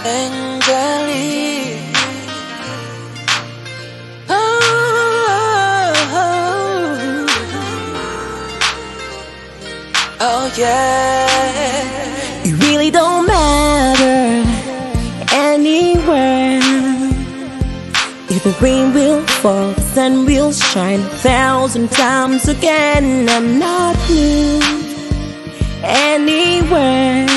Anjoelique. Oh, oh yeah. It really don't matter anywhere. If the rain will fall, the sun will shine 1,000 times again. I'm not moved anywhere.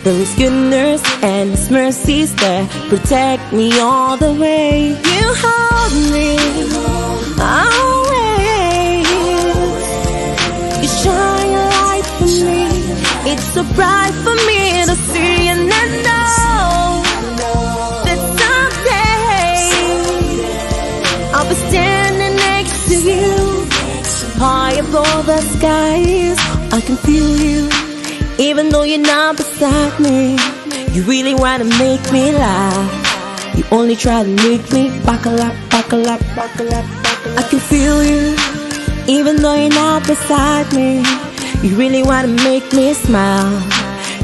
There is goodness and His mercies there protect me all the way. You hold me always. You shine a light for me. It's so bright for me to see, and I know that someday I'll be standing next to you, high above the skies. I can feel you. Even though you're not beside me, you really wanna make me laugh. You only try to make me buckle up, buckle up, buckle up, buckle up. I can feel you. Even though you're not beside me, you really wanna make me smile.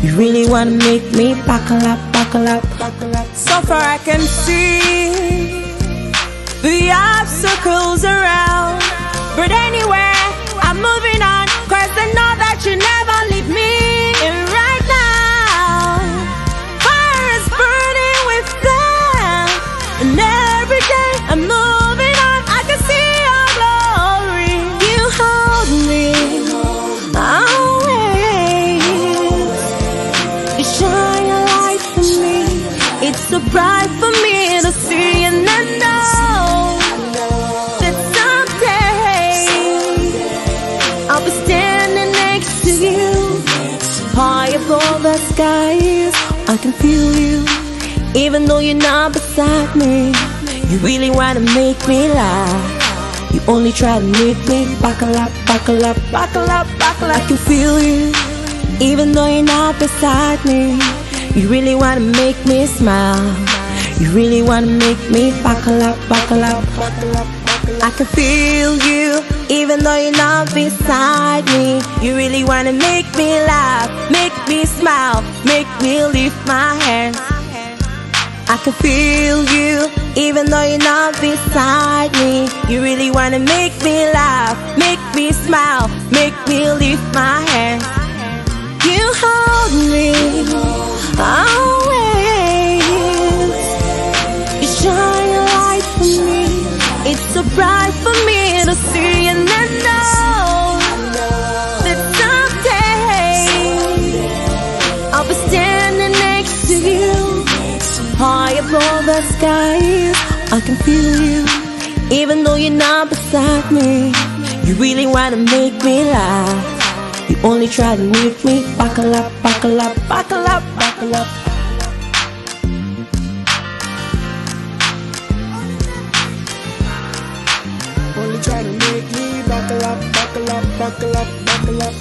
You really wanna make me buckle up, buckle up, buckle up. So far I can see the obstacles around, but anyway, I'm moving on, 'cause I know that you never leave me. And right now, fire is burning within, and every day I'm moving on. I can see your glory. You hold me always. You shine a light for me. It's so bright for me to see, and I know that someday I'll be standing next to you, high above the skies. I can feel you. Even though you're not beside me, you really wanna make me laugh. You only try to make me buckle up, buckle up, buckle up, buckle up. I can feel you. Even though you're not beside me, you really wanna make me smile. You really wanna make me buckle up, buckle up, buckle up, buckle up. I can feel you. Even though you're not beside me, you really wanna make me laugh, make me smile, make me lift my hands. I can feel you. Even though you're not beside me, you really wanna make me laugh, make me smile, make me lift my hands. You hold me always. You shine a light for me. It's so bright for me to see, and I know that someday I'll be standing next to you, high above the skies. I can feel you. Even though you're not beside me, you really wanna make me laugh. You only try to make me buckle up, buckle up, buckle up, buckle up. Only try to make me buckle up, buckle up, buckle up, buckle up.